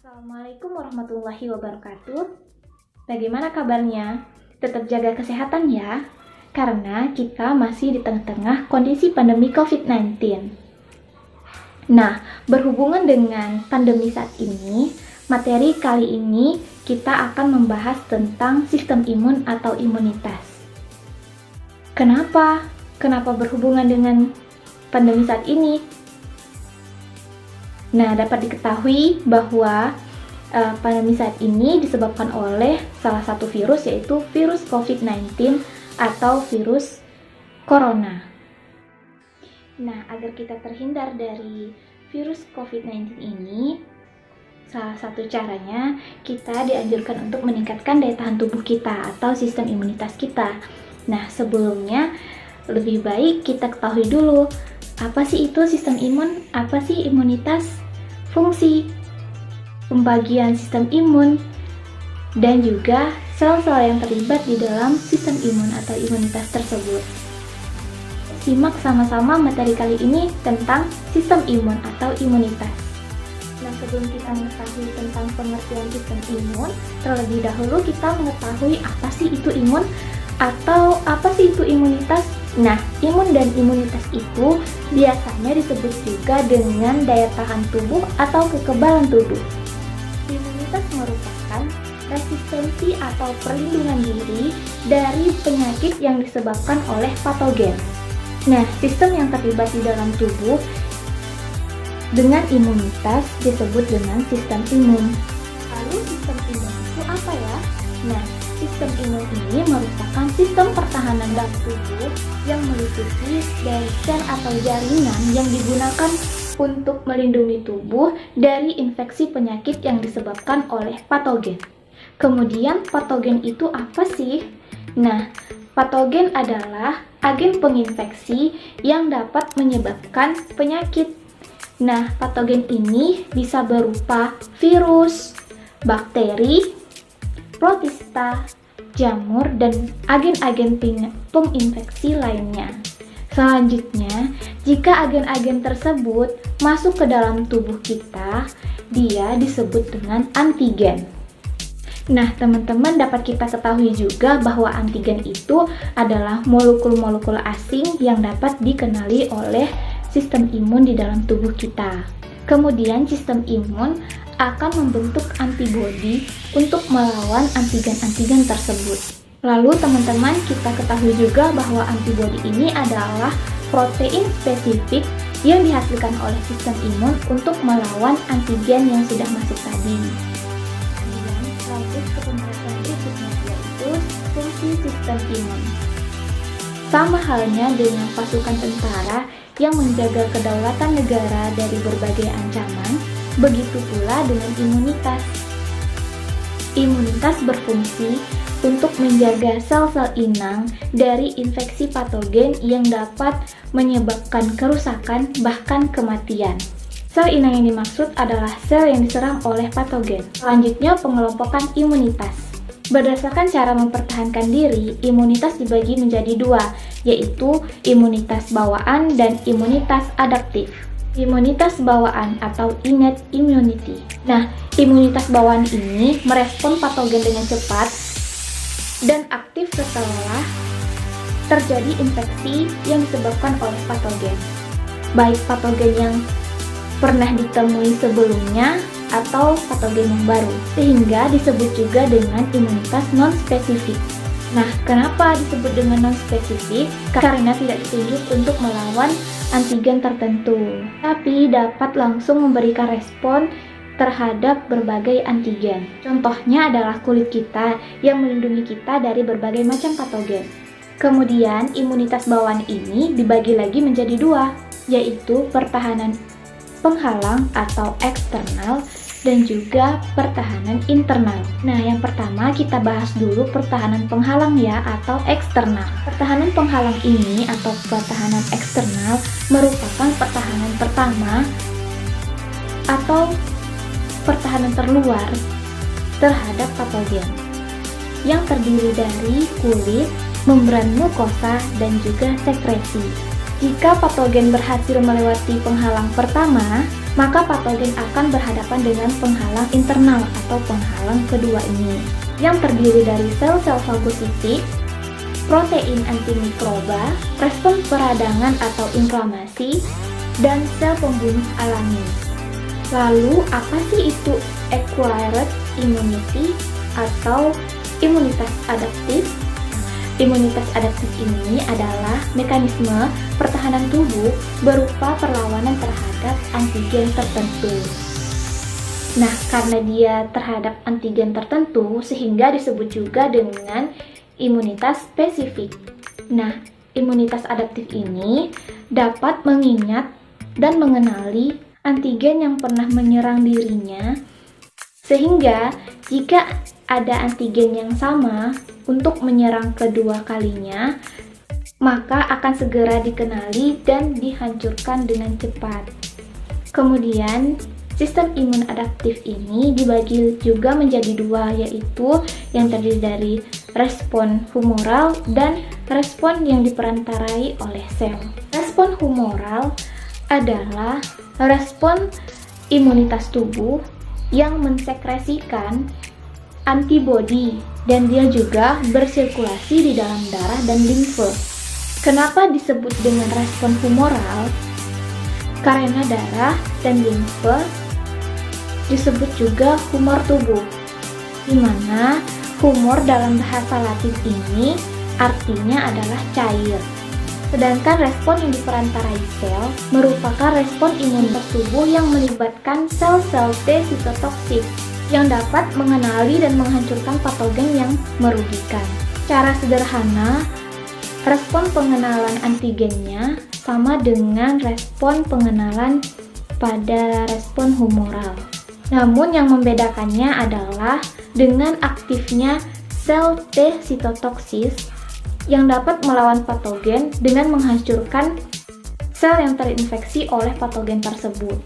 Assalamualaikum warahmatullahi wabarakatuh. Bagaimana kabarnya? Tetap jaga kesehatan ya, karena kita masih di tengah-tengah kondisi pandemi COVID-19. Nah, berhubungan dengan pandemi saat ini, materi kali ini kita akan membahas tentang sistem imun atau imunitas. Kenapa? Kenapa berhubungan dengan pandemi saat ini? Nah, dapat diketahui bahwa pandemi saat ini disebabkan oleh salah satu virus, yaitu virus COVID-19 atau virus corona. Nah, agar kita terhindar dari virus COVID-19 ini, salah satu caranya kita dianjurkan untuk meningkatkan daya tahan tubuh kita atau sistem imunitas kita. Nah, sebelumnya lebih baik kita ketahui dulu, apa sih itu sistem imun, apa sih imunitas, fungsi, pembagian sistem imun, dan juga sel-sel yang terlibat di dalam sistem imun atau imunitas tersebut. Simak sama-sama materi kali ini tentang sistem imun atau imunitas. Nah, sebelum kita mengetahui tentang pengertian sistem imun, terlebih dahulu kita mengetahui apa sih itu imun atau apa sih itu imunitas. Nah, imun dan imunitas itu biasanya disebut juga dengan daya tahan tubuh atau kekebalan tubuh. Imunitas merupakan resistensi atau perlindungan diri dari penyakit yang disebabkan oleh patogen. Nah, sistem yang terlibat di dalam tubuh dengan imunitas disebut dengan sistem imun. Lalu sistem imun itu apa ya? Nah, sistem imun ini merupakan sistem pertahanan dalam tubuh yang meliputi dari sel atau jaringan yang digunakan untuk melindungi tubuh dari infeksi penyakit yang disebabkan oleh patogen. Kemudian, patogen itu apa sih? Nah, patogen adalah agen penginfeksi yang dapat menyebabkan penyakit. Nah, patogen ini bisa berupa virus, bakteri, protista, jamur, dan agen-agen penginfeksi lainnya. Selanjutnya, jika agen-agen tersebut masuk ke dalam tubuh kita, dia disebut dengan antigen. Nah, teman-teman, dapat kita ketahui juga bahwa antigen itu adalah molekul-molekul asing yang dapat dikenali oleh sistem imun di dalam tubuh kita. Kemudian, sistem imun akan membentuk antibodi untuk melawan antigen-antigen tersebut. Lalu teman-teman, kita ketahui juga bahwa antibodi ini adalah protein spesifik yang dihasilkan oleh sistem imun untuk melawan antigen yang sudah masuk tadi. Kemudian lanjut ke pembahasan berikutnya, yaitu fungsi sistem imun. Sama halnya dengan pasukan tentara yang menjaga kedaulatan negara dari berbagai ancaman, begitu pula dengan imunitas. Imunitas berfungsi untuk menjaga sel-sel inang dari infeksi patogen yang dapat menyebabkan kerusakan bahkan kematian. Sel inang yang dimaksud adalah sel yang diserang oleh patogen. Selanjutnya, pengelompokan imunitas. Berdasarkan cara mempertahankan diri, imunitas dibagi menjadi dua, yaitu imunitas bawaan dan imunitas adaptif. Imunitas bawaan atau innate immunity. Nah, imunitas bawaan ini merespon patogen dengan cepat dan aktif setelah terjadi infeksi yang disebabkan oleh patogen, baik patogen yang pernah ditemui sebelumnya atau patogen yang baru, sehingga disebut juga dengan imunitas non-spesifik. Nah, kenapa disebut dengan non-spesifik? Karena tidak ditunjuk untuk melawan antigen tertentu, tapi dapat langsung memberikan respon terhadap berbagai antigen. Contohnya adalah kulit kita yang melindungi kita dari berbagai macam patogen. Kemudian, imunitas bawaan ini dibagi lagi menjadi dua, yaitu pertahanan penghalang atau eksternal dan juga pertahanan internal. Nah, yang pertama kita bahas dulu pertahanan penghalang ya, atau eksternal. Pertahanan penghalang ini atau pertahanan eksternal merupakan pertahanan pertama atau pertahanan terluar terhadap patogen yang terdiri dari kulit, membran mukosa, dan juga sekresi. Jika patogen berhasil melewati penghalang pertama, maka patogen akan berhadapan dengan penghalang internal atau penghalang kedua ini, yang terdiri dari sel-sel fagositik, protein antimikroba, respon peradangan atau inflamasi, dan sel pembunuh alami. Lalu, apa sih itu acquired immunity atau imunitas adaptif? Imunitas adaptif ini adalah mekanisme pertahanan tubuh berupa perlawanan terhadap antigen tertentu. Nah, karena dia terhadap antigen tertentu, sehingga disebut juga dengan imunitas spesifik. Nah, imunitas adaptif ini dapat mengingat dan mengenali antigen yang pernah menyerang dirinya, sehingga jika ada antigen yang sama untuk menyerang kedua kalinya, maka akan segera dikenali dan dihancurkan dengan cepat. Kemudian, sistem imun adaptif ini dibagi juga menjadi dua, yaitu yang terdiri dari respon humoral dan respon yang diperantarai oleh sel. Respon humoral adalah respon imunitas tubuh yang mensekresikan antibodi, dan dia juga bersirkulasi di dalam darah dan limfe. Kenapa disebut dengan respon humoral? Karena darah dan limfe disebut juga humor tubuh, di mana humor dalam bahasa Latin ini artinya adalah cair. Sedangkan respon yang diperantarai sel merupakan respon imunitas tubuh yang melibatkan sel-sel T sitotoksik yang dapat mengenali dan menghancurkan patogen yang merugikan. Cara sederhana, respon pengenalan antigennya sama dengan respon pengenalan pada respon humoral. Namun yang membedakannya adalah dengan aktifnya sel T sitotoksis yang dapat melawan patogen dengan menghancurkan sel yang terinfeksi oleh patogen tersebut.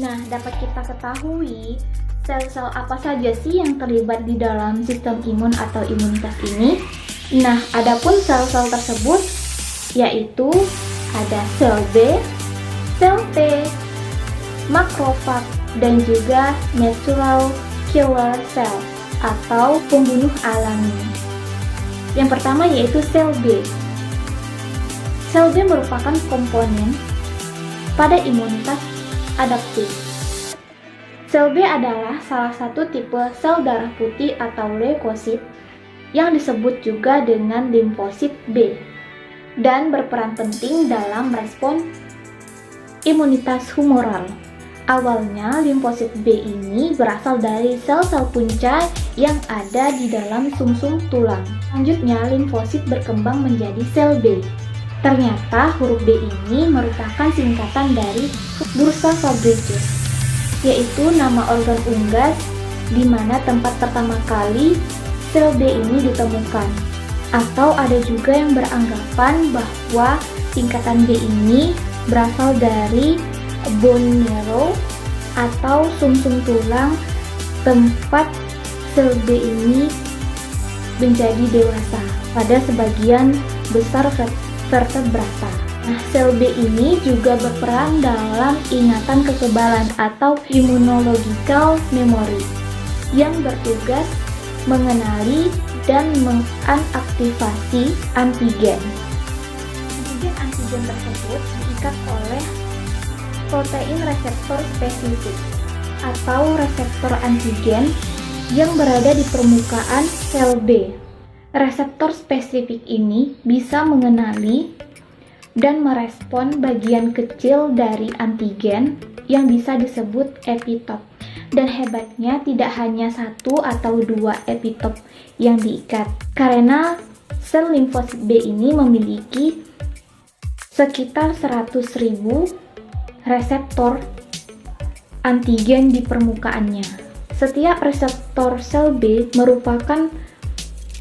Nah, dapat kita ketahui sel-sel apa saja sih yang terlibat di dalam sistem imun atau imunitas ini? Nah, adapun sel-sel tersebut yaitu ada sel B, sel T, makrofag, dan juga natural killer cell atau pembunuh alami. Yang pertama yaitu sel B. Sel B merupakan komponen pada imunitas adaptif. Sel B adalah salah satu tipe sel darah putih atau leukosit yang disebut juga dengan limfosit B dan berperan penting dalam respon imunitas humoral. Awalnya limfosit B ini berasal dari sel-sel punca yang ada di dalam sumsum tulang. Selanjutnya limfosit berkembang menjadi sel B. Ternyata huruf B ini merupakan singkatan dari Bursa Fabricius, yaitu nama organ unggas di mana tempat pertama kali sel B ini ditemukan. Atau ada juga yang beranggapan bahwa singkatan B ini berasal dari bone marrow atau sumsum tulang tempat sel B ini menjadi dewasa pada sebagian besar vertebrata. Nah, sel B ini juga berperan dalam ingatan kekebalan atau immunological memory yang bertugas mengenali dan mengaktifasi antigen. Antigen tersebut diikat oleh protein reseptor spesifik atau reseptor antigen yang berada di permukaan sel B. Reseptor spesifik ini bisa mengenali dan merespon bagian kecil dari antigen yang bisa disebut epitop. Dan hebatnya tidak hanya satu atau dua epitop yang diikat, karena sel limfosit B ini memiliki sekitar 100.000 reseptor antigen di permukaannya. Setiap reseptor sel B merupakan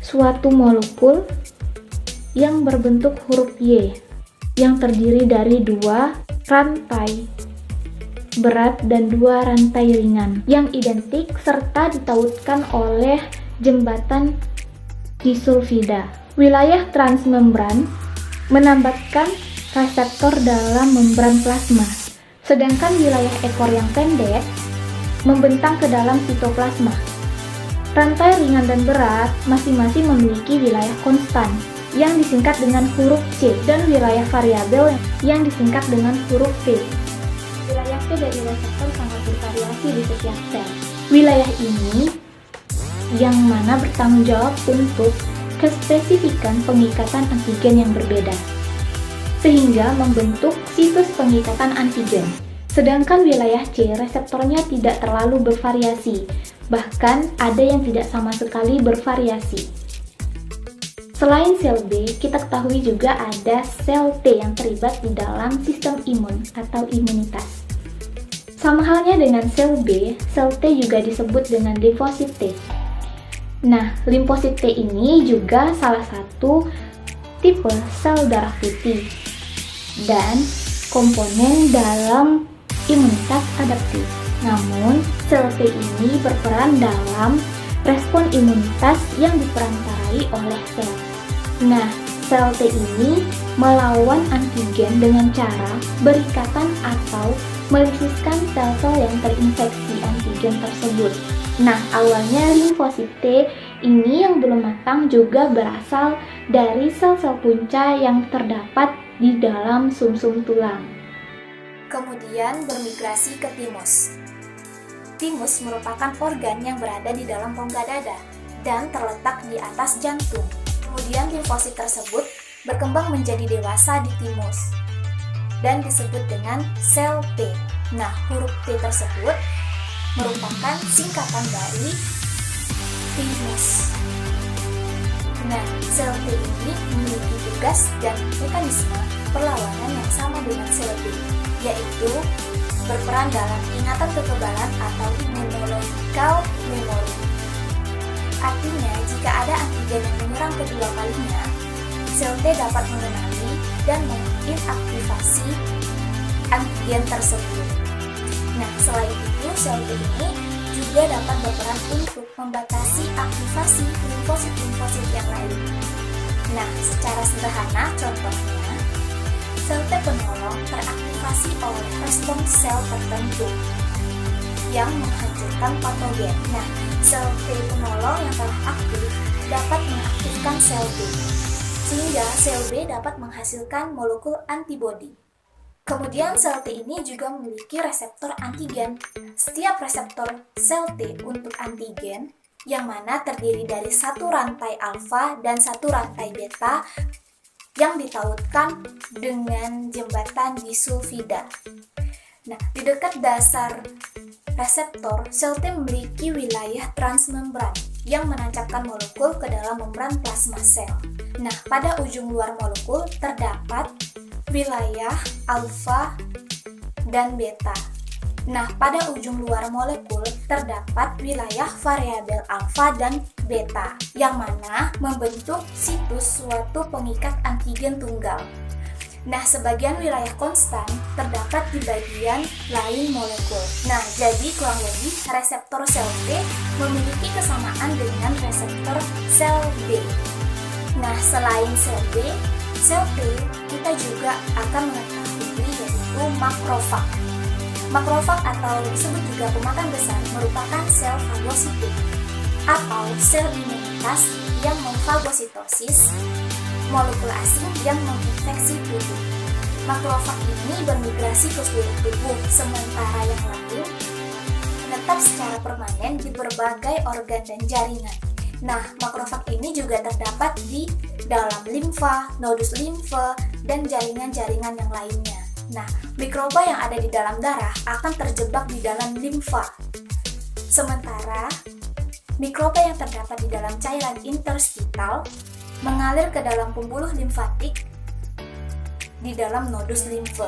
suatu molekul yang berbentuk huruf Y yang terdiri dari dua rantai berat dan dua rantai ringan yang identik serta ditautkan oleh jembatan disulfida. Wilayah transmembran menambatkan reseptor dalam membran plasma, Sedangkan wilayah ekor yang pendek membentang ke dalam sitoplasma. Rantai ringan dan berat masing-masing memiliki wilayah konstan yang disingkat dengan huruf C dan wilayah variabel yang disingkat dengan huruf V. Wilayah V dari reseptor sangat bervariasi di setiap sel. Wilayah ini yang mana bertanggung jawab untuk kespesifikan pengikatan antigen yang berbeda, sehingga membentuk situs pengikatan antigen. Sedangkan wilayah C reseptornya tidak terlalu bervariasi, bahkan ada yang tidak sama sekali bervariasi. Selain sel B, kita ketahui juga ada sel T yang terlibat di dalam sistem imun atau imunitas. Sama halnya dengan sel B, sel T juga disebut dengan limfosit T. Nah, limfosit T ini juga salah satu tipe sel darah putih dan komponen dalam imunitas adaptif. Namun, sel T ini berperan dalam respon imunitas yang diperantarai oleh sel. Nah, sel T ini melawan antigen dengan cara berikatan atau melisiskan sel-sel yang terinfeksi antigen tersebut. Nah, awalnya limfosit T ini yang belum matang juga berasal dari sel-sel punca yang terdapat di dalam sumsum tulang. Kemudian bermigrasi ke timus. Timus merupakan organ yang berada di dalam rongga dada dan terletak di atas jantung. Kemudian limfosit tersebut berkembang menjadi dewasa di timus dan disebut dengan sel T. Nah, huruf T tersebut merupakan singkatan dari timus. Nah, sel T ini memiliki tugas dan mekanisme perlawanan yang sama dengan sel B, yaitu berperan dalam ingatan kekebalan atau immunological memory. Artinya, jika ada antigen yang menyerang kedua kalinya, sel T dapat mengenali dan menginaktivasi antigen tersebut. Nah, selain itu, sel T ini juga dapat berperan untuk membatasi aktivasi limfosit-limfosit yang lain. Nah, secara sederhana contohnya, sel T penolong teraktivasi oleh respons sel tertentu yang menghancurkan patogen. Nah, sel T penolong yang telah aktif dapat mengaktifkan sel B, sehingga sel B dapat menghasilkan molekul antibodi. Kemudian sel T ini juga memiliki reseptor antigen. Setiap reseptor sel T untuk antigen, yang mana terdiri dari satu rantai alfa dan satu rantai beta yang ditautkan dengan jembatan disulfida. Nah, di dekat dasar reseptor, sel T memiliki wilayah transmembran yang menancapkan molekul ke dalam membran plasma sel. Nah, pada ujung luar molekul terdapat wilayah alfa dan beta. Nah, pada ujung luar molekul terdapat wilayah variabel alfa dan beta, yang mana membentuk situs suatu pengikat antigen tunggal. Nah, sebagian wilayah konstan terdapat di bagian lain molekul. Nah, jadi kurang lebih reseptor sel T memiliki kesamaan dengan reseptor sel B. Nah, selain sel B, sel T kita juga akan mengetahui yaitu makrofag. Makrofag atau disebut juga pemakan besar merupakan sel fagositik atau sel imunitas yang memfagositosis molekul asing yang menginfeksi tubuh. Makrofag ini bermigrasi ke seluruh tubuh, sementara yang lain menetap secara permanen di berbagai organ dan jaringan. Nah, makrofag ini juga terdapat di dalam limfa, nodus limfe, dan jaringan-jaringan yang lainnya. Nah, mikroba yang ada di dalam darah akan terjebak di dalam limfa. Sementara, mikroba yang terdapat di dalam cairan interstital mengalir ke dalam pembuluh limfatik di dalam nodus limfe.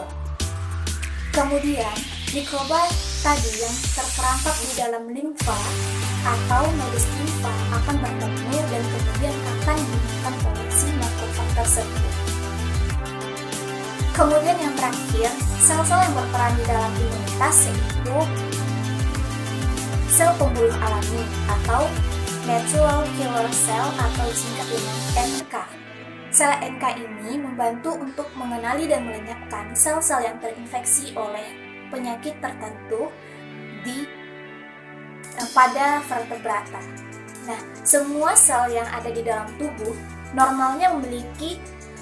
Kemudian, mikroba tadi yang terperangkap di dalam limfa atau nodus limfa akan bertemu dan kemudian akan dimakan oleh si makrofag tersebut. Kemudian yang terakhir, sel-sel yang berperan di dalam imunitas yaitu sel pembunuh alami atau natural killer cell atau disingkat dengan NK. Sel NK ini membantu untuk mengenali dan melenyapkan sel-sel yang terinfeksi oleh penyakit tertentu pada vertebrata. Nah, semua sel yang ada di dalam tubuh normalnya memiliki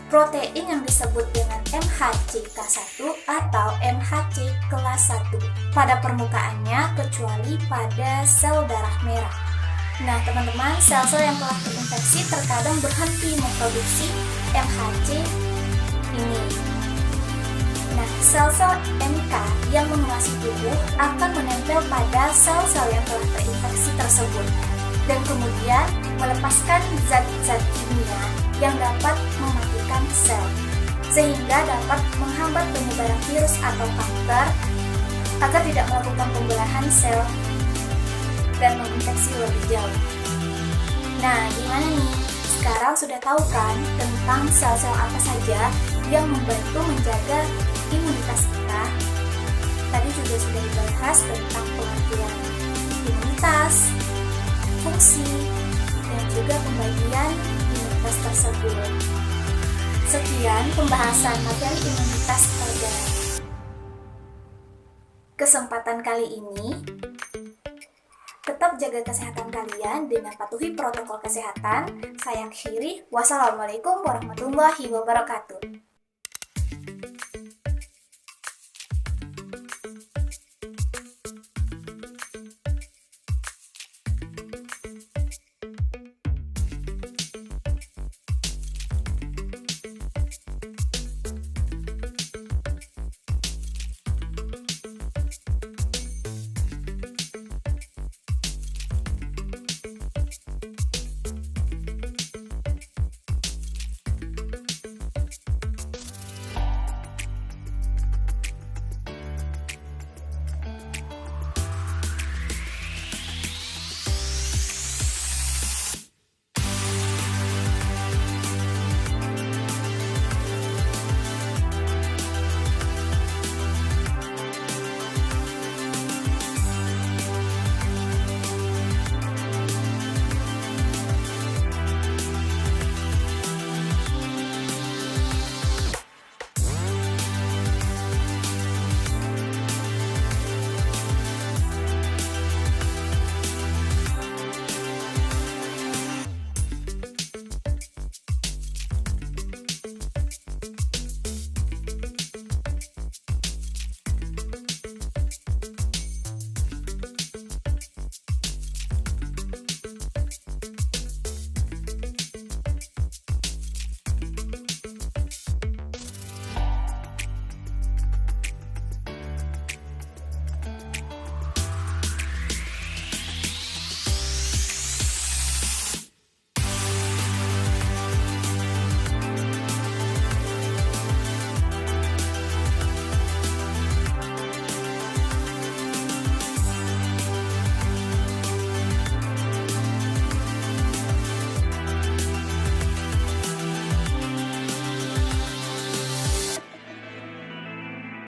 protein yang disebut dengan MHCK1 atau MHC kelas 1 pada permukaannya, kecuali pada sel darah merah. Nah, teman-teman, sel-sel yang telah terinfeksi terkadang berhenti memproduksi MHC ini. Nah, sel-sel NK yang menguasai tubuh akan menempel pada sel-sel yang telah terinfeksi tersebut dan kemudian melepaskan zat-zat kimia yang dapat mematikan sel, sehingga dapat menghambat penyebaran virus atau kanker agar tidak melakukan pembelahan sel dan menginfeksi lebih jauh. Nah, gimana nih? Sekarang sudah tahu kan tentang sel-sel apa saja yang membantu menjaga imunitas kita? Tadi juga sudah dibahas tentang pengertian imunitas, fungsi, dan juga pembagian imunitas tersebut. Sekian pembahasan materi imunitas pada kesempatan kali ini. Tetap jaga kesehatan kalian dengan patuhi protokol kesehatan. Saya akhiri. Wassalamualaikum warahmatullahi wabarakatuh.